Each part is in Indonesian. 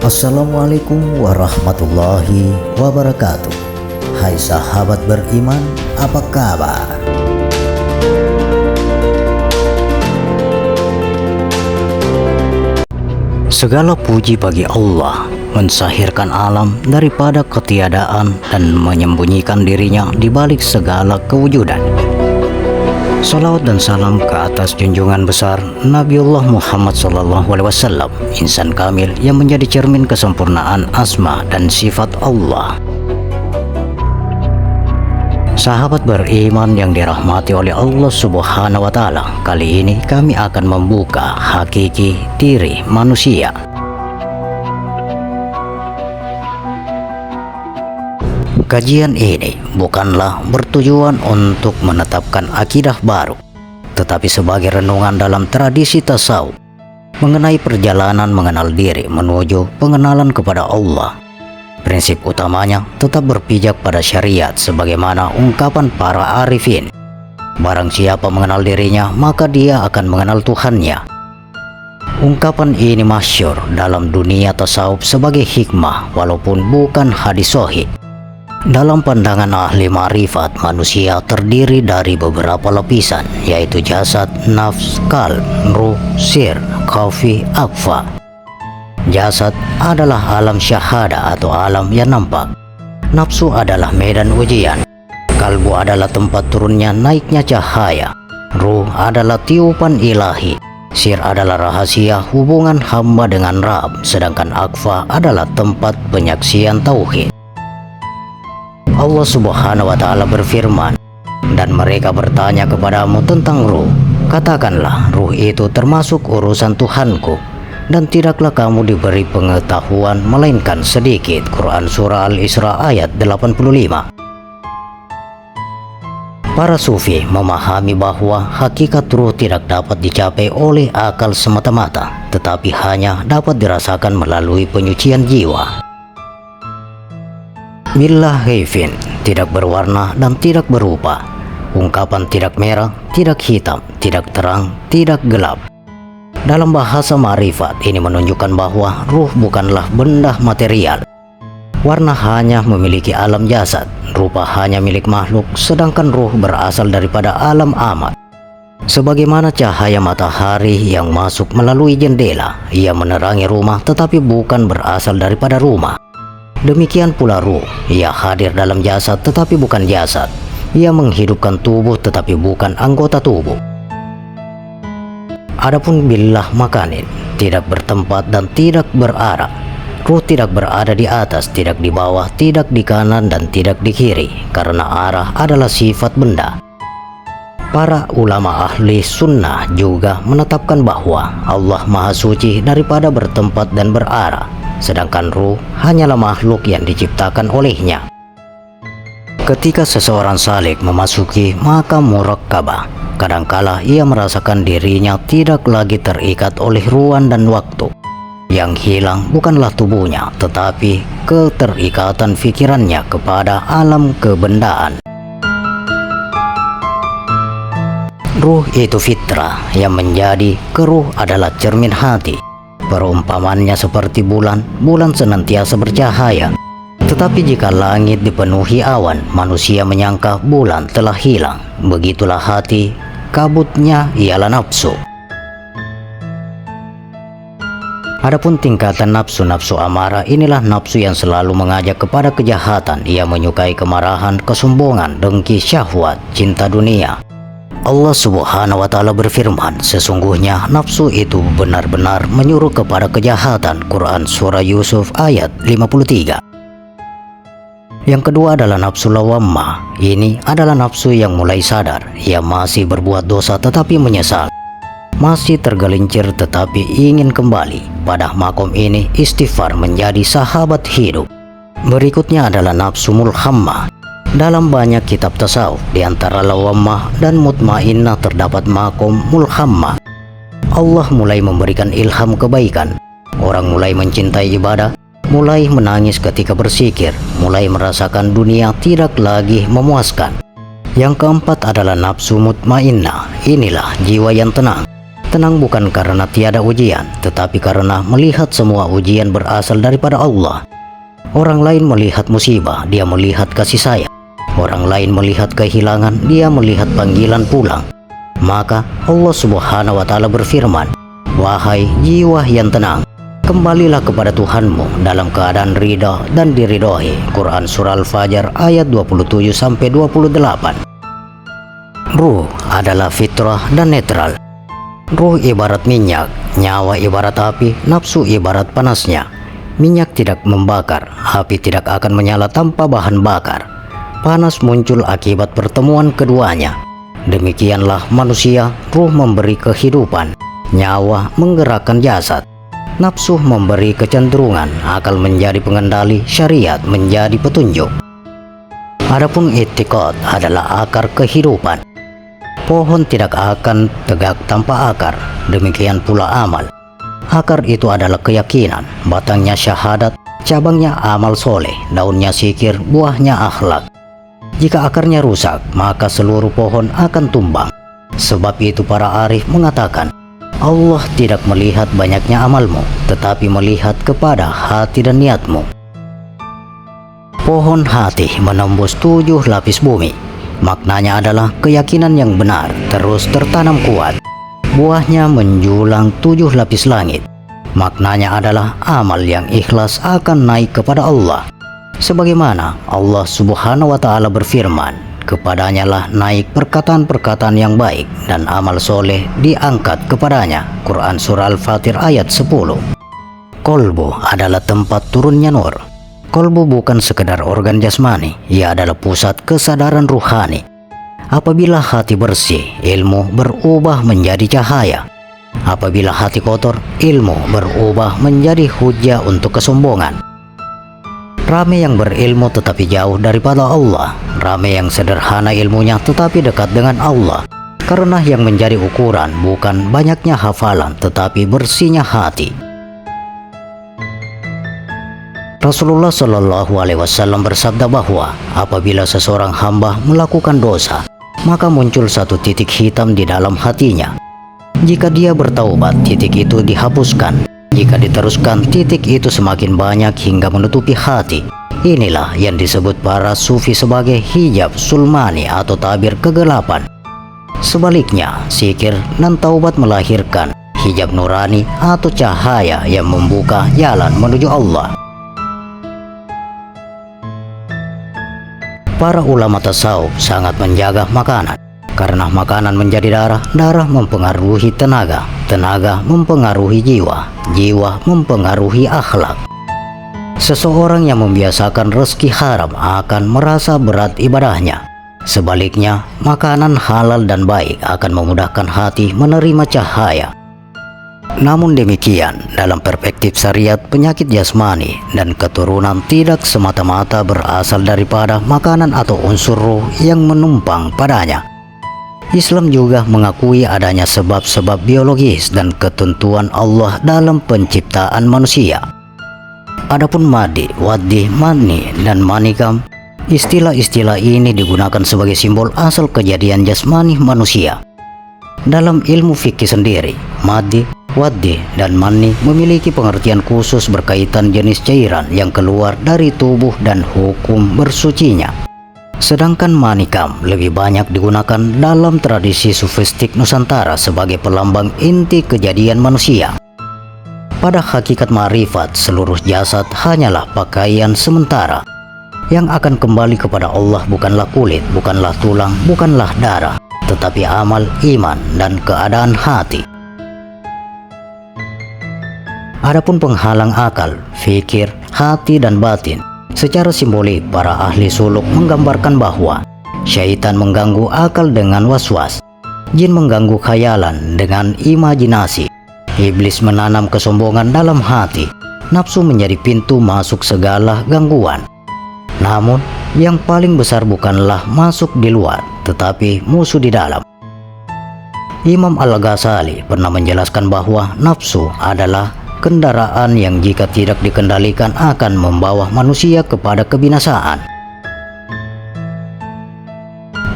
Assalamualaikum warahmatullahi wabarakatuh. Hai sahabat beriman, apa kabar? Segala puji bagi Allah, mensahirkan alam daripada ketiadaan dan menyembunyikan dirinya di balik segala kewujudan. Salawat dan salam ke atas junjungan besar Nabiullah Muhammad SAW, insan kamil yang menjadi cermin kesempurnaan asma dan sifat Allah. Sahabat beriman yang dirahmati oleh Allah Subhanahu wa Ta'ala, kali ini kami akan membuka hakiki diri manusia. Kajian ini bukanlah bertujuan untuk menetapkan akidah baru, tetapi sebagai renungan dalam tradisi tasawuf mengenai perjalanan mengenal diri menuju pengenalan kepada Allah. Prinsip utamanya tetap berpijak pada syariat sebagaimana ungkapan para arifin. Barang siapa mengenal dirinya, maka dia akan mengenal Tuhannya. Ungkapan ini masyhur dalam dunia tasawuf sebagai hikmah walaupun bukan hadis sahih. Dalam pandangan ahli ma'rifat, manusia terdiri dari beberapa lapisan, yaitu jasad, nafs, qalb, ruh, sir, khafi, akhfa. Jasad adalah alam syahada atau alam yang nampak. Nafsu adalah medan ujian. Kalbu adalah tempat turunnya naiknya cahaya. Ruh adalah tiupan ilahi. Sir adalah rahasia hubungan hamba dengan Rabb, sedangkan akhfa adalah tempat penyaksian tauhid. Allah Subhanahu wa Ta'ala berfirman, "Dan mereka bertanya kepadamu tentang ruh. Katakanlah, ruh itu termasuk urusan Tuhanku, dan tidaklah kamu diberi pengetahuan melainkan sedikit." Quran Surah Al-Isra ayat 85. Para sufi memahami bahwa hakikat ruh tidak dapat dicapai oleh akal semata-mata, tetapi hanya dapat dirasakan melalui penyucian jiwa. Billah haifin, tidak berwarna dan tidak berupa. Ungkapan tidak merah, tidak hitam, tidak terang, tidak gelap. Dalam bahasa ma'rifat ini menunjukkan bahwa ruh bukanlah benda material. Warna hanya memiliki alam jasad, rupa hanya milik makhluk, sedangkan ruh berasal daripada alam amad. Sebagaimana cahaya matahari yang masuk melalui jendela, ia menerangi rumah tetapi bukan berasal daripada rumah. Demikian pula ruh, ia hadir dalam jasad tetapi bukan jasad. Ia menghidupkan tubuh tetapi bukan anggota tubuh. Adapun billah makanin, tidak bertempat dan tidak berarah. Ruh tidak berada di atas, tidak di bawah, tidak di kanan dan tidak di kiri, karena arah adalah sifat benda. Para ulama ahli sunnah juga menetapkan bahwa Allah Maha Suci daripada bertempat dan berarah, sedangkan ruh hanyalah makhluk yang diciptakan olehnya. Ketika seseorang salik memasuki makam murakkabah, kadangkala ia merasakan dirinya tidak lagi terikat oleh ruang dan waktu. Yang hilang bukanlah tubuhnya, tetapi keterikatan pikirannya kepada alam kebendaan. Ruh itu fitrah yang menjadi keruh adalah cermin hati. Perumpamannya seperti bulan senantiasa bercahaya. Tetapi jika langit dipenuhi awan, manusia menyangka bulan telah hilang. Begitulah hati, kabutnya ialah nafsu. Adapun tingkatan nafsu amarah, inilah nafsu yang selalu mengajak kepada kejahatan. Ia menyukai kemarahan, kesombongan, dengki, syahwat, cinta dunia. Allah Subhanahu wa Ta'ala berfirman, sesungguhnya nafsu itu benar-benar menyuruh kepada kejahatan. Quran Surah Yusuf ayat 53. Yang kedua adalah nafsu lawammah. Ini adalah nafsu yang mulai sadar. Ia masih berbuat dosa tetapi menyesal. Masih tergelincir tetapi ingin kembali. Pada makom ini istighfar menjadi sahabat hidup. Berikutnya adalah nafsu mulhammah. Dalam banyak kitab tasawuf, di antara lawammah dan mutmainnah terdapat makom mulhammah. Allah mulai memberikan ilham kebaikan. Orang mulai mencintai ibadah, mulai menangis ketika berzikir, mulai merasakan dunia tidak lagi memuaskan. Yang keempat adalah nafsu mutmainnah. Inilah jiwa yang tenang. Tenang bukan karena tiada ujian, tetapi karena melihat semua ujian berasal daripada Allah. Orang lain melihat musibah, dia melihat kasih sayang. Orang lain melihat kehilangan, dia melihat panggilan pulang. Maka Allah Subhanahu wa Ta'ala berfirman, "Wahai jiwa yang tenang, kembalilah kepada Tuhanmu dalam keadaan ridha dan diridhoi." Quran Surah Al-Fajr ayat 27-28. Ruh adalah fitrah dan netral. Ruh ibarat minyak, nyawa ibarat api, nafsu ibarat panasnya. Minyak tidak membakar, api tidak akan menyala tanpa bahan bakar. Panas muncul akibat pertemuan keduanya. Demikianlah manusia, ruh memberi kehidupan, nyawa menggerakkan jasad, nafsu memberi kecenderungan, akal menjadi pengendali, syariat menjadi petunjuk. Adapun i'tiqad adalah akar kehidupan. Pohon tidak akan tegak tanpa akar, demikian pula amal. Akar itu adalah keyakinan, batangnya syahadat, cabangnya amal soleh, daunnya zikir, buahnya akhlak. Jika akarnya rusak, maka seluruh pohon akan tumbang. Sebab itu para arif mengatakan, Allah tidak melihat banyaknya amalmu, tetapi melihat kepada hati dan niatmu. Pohon hati menembus 7 lapis bumi. Maknanya adalah keyakinan yang benar terus tertanam kuat. Buahnya menjulang 7 lapis langit. Maknanya adalah amal yang ikhlas akan naik kepada Allah. Sebagaimana Allah Subhanahu wa Ta'ala berfirman, kepadanya lah naik perkataan-perkataan yang baik dan amal soleh diangkat kepadanya. Quran Surah Al-Fatir ayat 10. Kolbu adalah tempat turunnya nur. Kolbu bukan sekedar organ jasmani, ia adalah pusat kesadaran ruhani. Apabila hati bersih, ilmu berubah menjadi cahaya. Apabila hati kotor, ilmu berubah menjadi hujah untuk kesombongan. Ramai yang berilmu tetapi jauh daripada Allah. Ramai yang sederhana ilmunya tetapi dekat dengan Allah. Karena yang menjadi ukuran bukan banyaknya hafalan tetapi bersihnya hati. Rasulullah Shallallahu Alaihi Wasallam bersabda bahwa apabila seseorang hamba melakukan dosa, maka muncul satu titik hitam di dalam hatinya. Jika dia bertaubat, titik itu dihapuskan. Jika diteruskan, titik itu semakin banyak hingga menutupi hati. Inilah yang disebut para sufi sebagai hijab sulmani atau tabir kegelapan. Sebaliknya, zikir dan taubat melahirkan hijab nurani atau cahaya yang membuka jalan menuju Allah. Para ulama tasawuf sangat menjaga makanan, karena makanan menjadi darah, darah mempengaruhi tenaga, tenaga mempengaruhi jiwa, jiwa mempengaruhi akhlak. Seseorang yang membiasakan rezeki haram akan merasa berat ibadahnya. Sebaliknya, makanan halal dan baik akan memudahkan hati menerima cahaya. Namun demikian, dalam perspektif syariat, penyakit jasmani dan keturunan tidak semata-mata berasal daripada makanan atau unsur ruh yang menumpang padanya. Islam juga mengakui adanya sebab-sebab biologis dan ketentuan Allah dalam penciptaan manusia. Adapun madi, waddi, mani, dan manikam, istilah-istilah ini digunakan sebagai simbol asal kejadian jasmani manusia. Dalam ilmu fikih sendiri, madi, waddi, dan mani memiliki pengertian khusus berkaitan jenis cairan yang keluar dari tubuh dan hukum bersucinya. Sedangkan manikam lebih banyak digunakan dalam tradisi sufistik Nusantara sebagai pelambang inti kejadian manusia. Pada hakikat ma'rifat, seluruh jasad hanyalah pakaian sementara. Yang akan kembali kepada Allah bukanlah kulit, bukanlah tulang, bukanlah darah, tetapi amal, iman, dan keadaan hati. Adapun penghalang akal, fikir, hati, dan batin, secara simbolik para ahli suluk menggambarkan bahwa syaitan mengganggu akal dengan waswas, jin mengganggu khayalan dengan imajinasi, iblis menanam kesombongan dalam hati, nafsu menjadi pintu masuk segala gangguan. Namun, yang paling besar bukanlah masuk di luar, tetapi musuh di dalam. Imam Al-Ghazali pernah menjelaskan bahwa nafsu adalah kendaraan yang jika tidak dikendalikan akan membawa manusia kepada kebinasaan.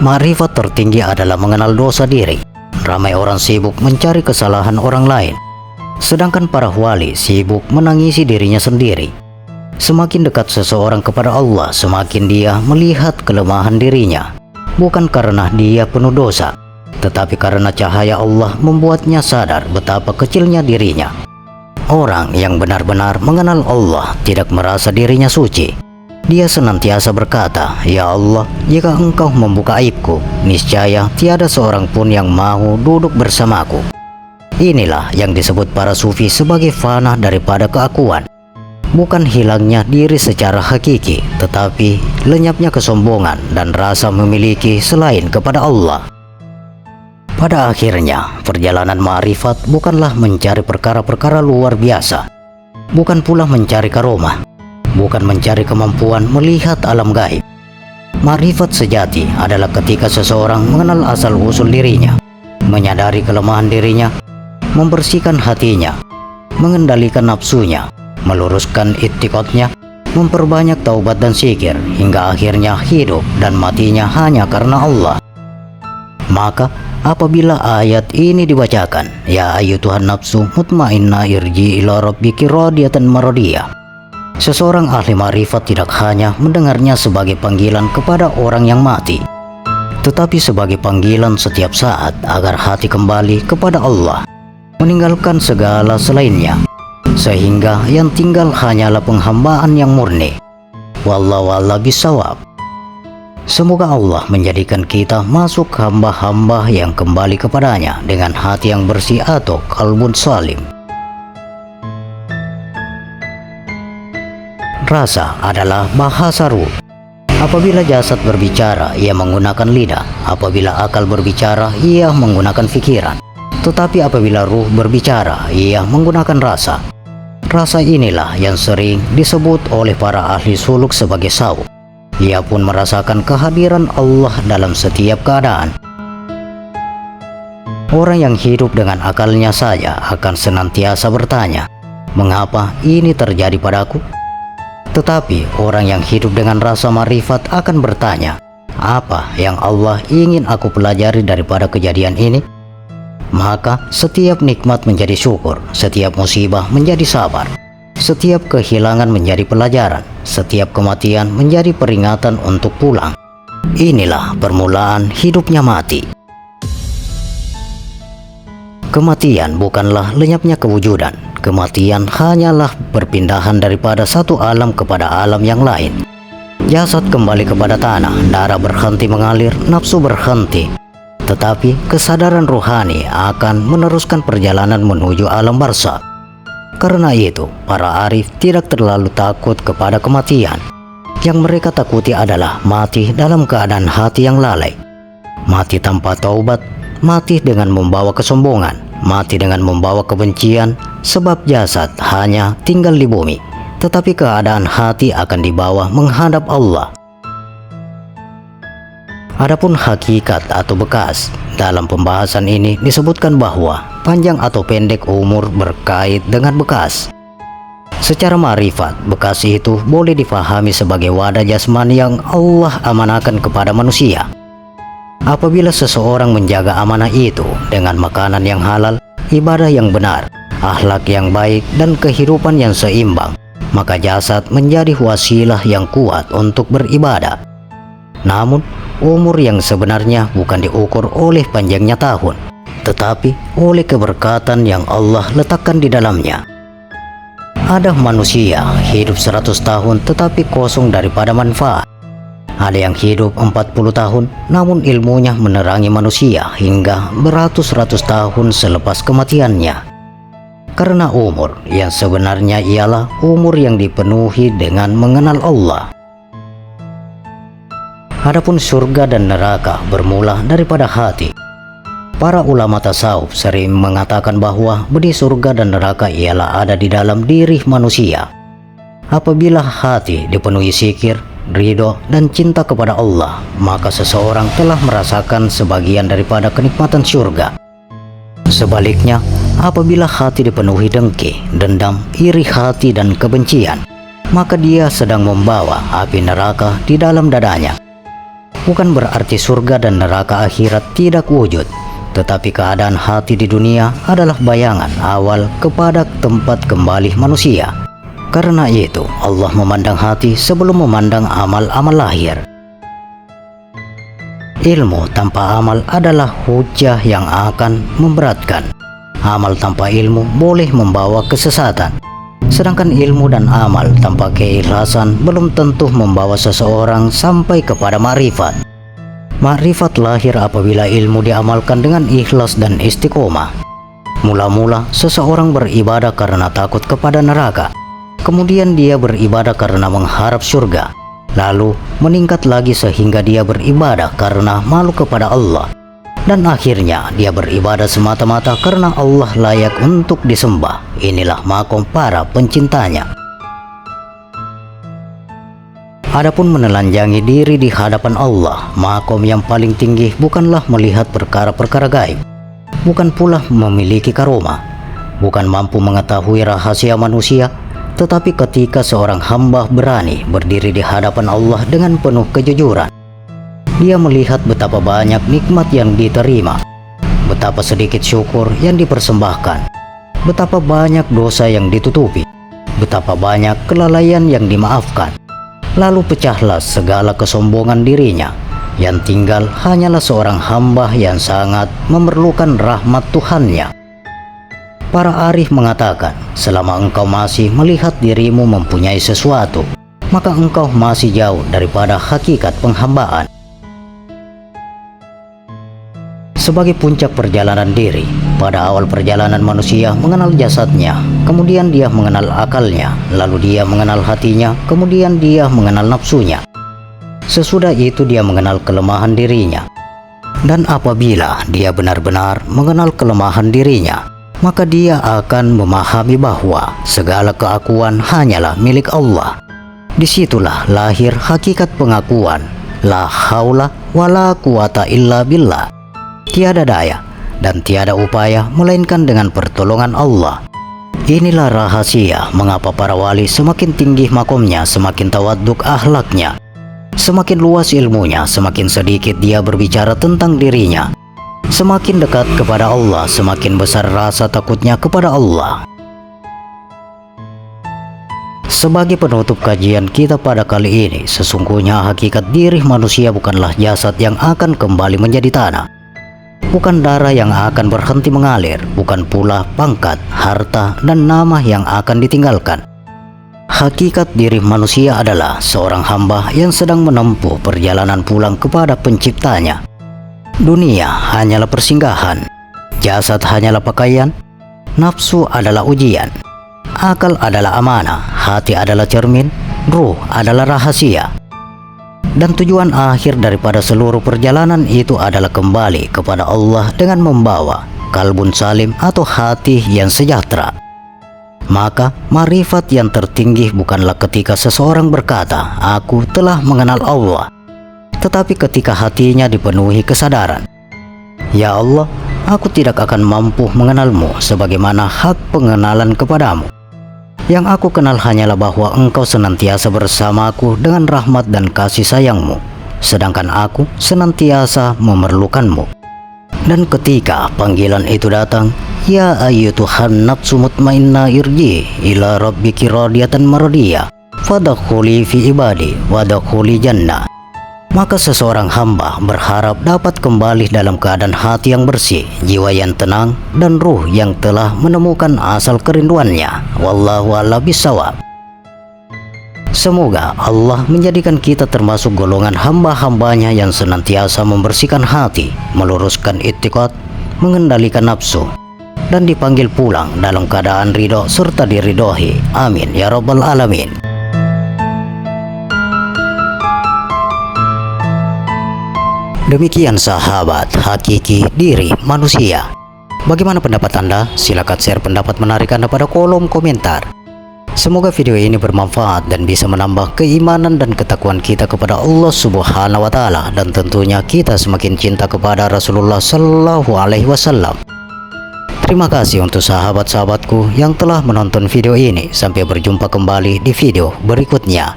Ma'rifat tertinggi adalah mengenal dosa diri. ramai orang sibuk mencari kesalahan orang lain, sedangkan para wali sibuk menangisi dirinya sendiri. Semakin dekat seseorang kepada Allah, semakin dia melihat kelemahan dirinya, bukan karena dia penuh dosa, tetapi karena cahaya Allah membuatnya sadar betapa kecilnya dirinya. Orang yang benar-benar mengenal Allah tidak merasa dirinya suci. Dia senantiasa berkata, "Ya Allah, jika Engkau membuka aibku, niscaya tiada seorang pun yang mau duduk bersamaku." Inilah yang disebut para sufi sebagai fana daripada keakuan. Bukan hilangnya diri secara hakiki, tetapi lenyapnya kesombongan dan rasa memiliki selain kepada Allah. Pada akhirnya, perjalanan ma'rifat bukanlah mencari perkara-perkara luar biasa, bukan pula mencari karomah, bukan mencari kemampuan melihat alam gaib. Ma'rifat sejati adalah ketika seseorang mengenal asal-usul dirinya, menyadari kelemahan dirinya, membersihkan hatinya, mengendalikan nafsunya, meluruskan i'tiqadnya, memperbanyak taubat dan zikir, hingga akhirnya hidup dan matinya hanya karena Allah. Maka apabila ayat ini dibacakan, "Ya ayyuhan nafsu mutmainnah irji ila rabbiki radiyatan maradiyah," seseorang ahli ma'rifat tidak hanya mendengarnya sebagai panggilan kepada orang yang mati, tetapi sebagai panggilan setiap saat agar hati kembali kepada Allah, meninggalkan segala selainnya, sehingga yang tinggal hanyalah penghambaan yang murni. Wallahu a'lam bishawab. Semoga Allah menjadikan kita masuk hamba-hamba yang kembali kepadanya dengan hati yang bersih atau qalbun salim. Rasa adalah bahasa ruh. Apabila jasad berbicara, ia menggunakan lidah. Apabila akal berbicara, ia menggunakan pikiran. Tetapi apabila ruh berbicara, ia menggunakan rasa. Rasa inilah yang sering disebut oleh para ahli suluk sebagai sauk. Ia pun merasakan kehadiran Allah dalam setiap keadaan. Orang yang hidup dengan akalnya saja akan senantiasa bertanya, "Mengapa ini terjadi padaku?" Tetapi orang yang hidup dengan rasa ma'rifat akan bertanya, "Apa yang Allah ingin aku pelajari daripada kejadian ini?" Maka setiap nikmat menjadi syukur, setiap musibah menjadi sabar, setiap kehilangan menjadi pelajaran, setiap kematian menjadi peringatan untuk pulang. Inilah permulaan hidupnya mati. Kematian bukanlah lenyapnya kewujudan. Kematian hanyalah perpindahan daripada satu alam kepada alam yang lain. Jasad kembali kepada tanah, darah berhenti mengalir, nafsu berhenti. Tetapi kesadaran rohani akan meneruskan perjalanan menuju alam barzakh. Karena itu, para arif tidak terlalu takut kepada kematian. Yang mereka takuti adalah mati dalam keadaan hati yang lalai. Mati tanpa taubat, mati dengan membawa kesombongan, mati dengan membawa kebencian, sebab jasad hanya tinggal di bumi, tetapi keadaan hati akan dibawa menghadap Allah. Adapun hakikat atau bekas, dalam pembahasan ini disebutkan bahwa panjang atau pendek umur berkait dengan bekas. Secara ma'rifat, bekas itu boleh difahami sebagai wadah jasmani yang Allah amanahkan kepada manusia. Apabila seseorang menjaga amanah itu dengan makanan yang halal, ibadah yang benar, akhlak yang baik, dan kehidupan yang seimbang, maka jasad menjadi wasilah yang kuat untuk beribadah. Namun, umur yang sebenarnya bukan diukur oleh panjangnya tahun, tetapi oleh keberkatan yang Allah letakkan di dalamnya. Ada manusia hidup 100 tahun tetapi kosong daripada manfaat. Ada yang hidup 40 tahun namun ilmunya menerangi manusia hingga beratus-ratus tahun selepas kematiannya. Karena umur yang sebenarnya ialah umur yang dipenuhi dengan mengenal Allah. Adapun surga dan neraka bermula daripada hati. Para ulama tasawuf sering mengatakan bahwa benih surga dan neraka ialah ada di dalam diri manusia. Apabila hati dipenuhi zikir, ridho, dan cinta kepada Allah, maka seseorang telah merasakan sebagian daripada kenikmatan surga. Sebaliknya, apabila hati dipenuhi dengki, dendam, iri hati, dan kebencian, maka dia sedang membawa api neraka di dalam dadanya. Bukan berarti surga dan neraka akhirat tidak wujud, Tetapi keadaan hati di dunia adalah bayangan awal kepada tempat kembali manusia. Karena itu Allah memandang hati sebelum memandang amal-amal lahir. Ilmu tanpa amal adalah hujah yang akan memberatkan. Amal tanpa ilmu boleh membawa kesesatan. Sedangkan ilmu dan amal tanpa keikhlasan belum tentu membawa seseorang sampai kepada makrifat. Makrifat lahir apabila ilmu diamalkan dengan ikhlas dan istiqomah. Mula-mula seseorang beribadah karena takut kepada neraka. Kemudian dia beribadah karena mengharap surga. Lalu meningkat lagi sehingga dia beribadah karena malu kepada Allah. Dan akhirnya dia beribadah semata-mata karena Allah layak untuk disembah. Inilah makom para pencintanya. Adapun menelanjangi diri di hadapan Allah, makom yang paling tinggi bukanlah melihat perkara-perkara gaib, bukan pula memiliki karomah, bukan mampu mengetahui rahasia manusia, tetapi ketika seorang hamba berani berdiri di hadapan Allah dengan penuh kejujuran. Dia melihat betapa banyak nikmat yang diterima, betapa sedikit syukur yang dipersembahkan, betapa banyak dosa yang ditutupi, betapa banyak kelalaian yang dimaafkan. Lalu pecahlah segala kesombongan dirinya. Yang tinggal hanyalah seorang hamba yang sangat memerlukan rahmat Tuhannya. Para arif mengatakan, selama engkau masih melihat dirimu mempunyai sesuatu, maka engkau masih jauh daripada hakikat penghambaan. Sebagai puncak perjalanan diri, pada awal perjalanan manusia mengenal jasadnya, kemudian dia mengenal akalnya, lalu dia mengenal hatinya, kemudian dia mengenal nafsunya. Sesudah itu dia mengenal kelemahan dirinya. Dan apabila dia benar-benar mengenal kelemahan dirinya, maka dia akan memahami bahwa segala keakuan hanyalah milik Allah. Disitulah lahir hakikat pengakuan, la haula wala quwata illa billah. Tiada daya dan tiada upaya melainkan dengan pertolongan Allah. Inilah rahasia mengapa para wali semakin tinggi makomnya, semakin tawaduk akhlaknya, semakin luas ilmunya, semakin sedikit dia berbicara tentang dirinya. Semakin dekat kepada Allah, semakin besar rasa takutnya kepada Allah. Sebagai penutup kajian kita pada kali ini, sesungguhnya hakikat diri manusia bukanlah jasad yang akan kembali menjadi tanah, bukan darah yang akan berhenti mengalir, bukan pula pangkat, harta, dan nama yang akan ditinggalkan. Hakikat diri manusia adalah seorang hamba yang sedang menempuh perjalanan pulang kepada penciptanya. Dunia hanyalah persinggahan, jasad hanyalah pakaian, nafsu adalah ujian, akal adalah amanah, hati adalah cermin, ruh adalah rahasia. Dan tujuan akhir daripada seluruh perjalanan itu adalah kembali kepada Allah dengan membawa kalbun salim atau hati yang sejahtera. Maka marifat yang tertinggi bukanlah ketika seseorang berkata, "Aku telah mengenal Allah," tetapi ketika hatinya dipenuhi kesadaran, "Ya Allah, aku tidak akan mampu mengenalmu sebagaimana hak pengenalan kepadamu. Yang aku kenal hanyalah bahwa engkau senantiasa bersamaku dengan rahmat dan kasih sayangmu, sedangkan aku senantiasa memerlukanmu." Dan ketika panggilan itu datang, "Ya ayyuhan nafsu mutmainnah irji ila rabbiki radiyatan maradiyah, fadkhuli fi ibadi wadkhuli jannah," maka seseorang hamba berharap dapat kembali dalam keadaan hati yang bersih, jiwa yang tenang, dan ruh yang telah menemukan asal kerinduannya. Wallahu a'lam bishawab. Semoga Allah menjadikan kita termasuk golongan hamba-hambanya yang senantiasa membersihkan hati, meluruskan i'tiqad, mengendalikan nafsu, dan dipanggil pulang dalam keadaan ridho serta diridhoi. Amin ya rabbal alamin. Demikian sahabat hakiki diri manusia. Bagaimana pendapat Anda? Silakan share pendapat menarik Anda pada kolom komentar. Semoga video ini bermanfaat dan bisa menambah keimanan dan ketakwaan kita kepada Allah Subhanahu wa Ta'ala, dan tentunya kita semakin cinta kepada Rasulullah Sallallahu Alaihi Wasallam. Terima kasih untuk sahabat-sahabatku yang telah menonton video ini. Sampai berjumpa kembali di video berikutnya.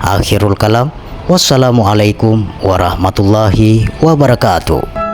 Akhirul kalam. Wassalamualaikum warahmatullahi wabarakatuh.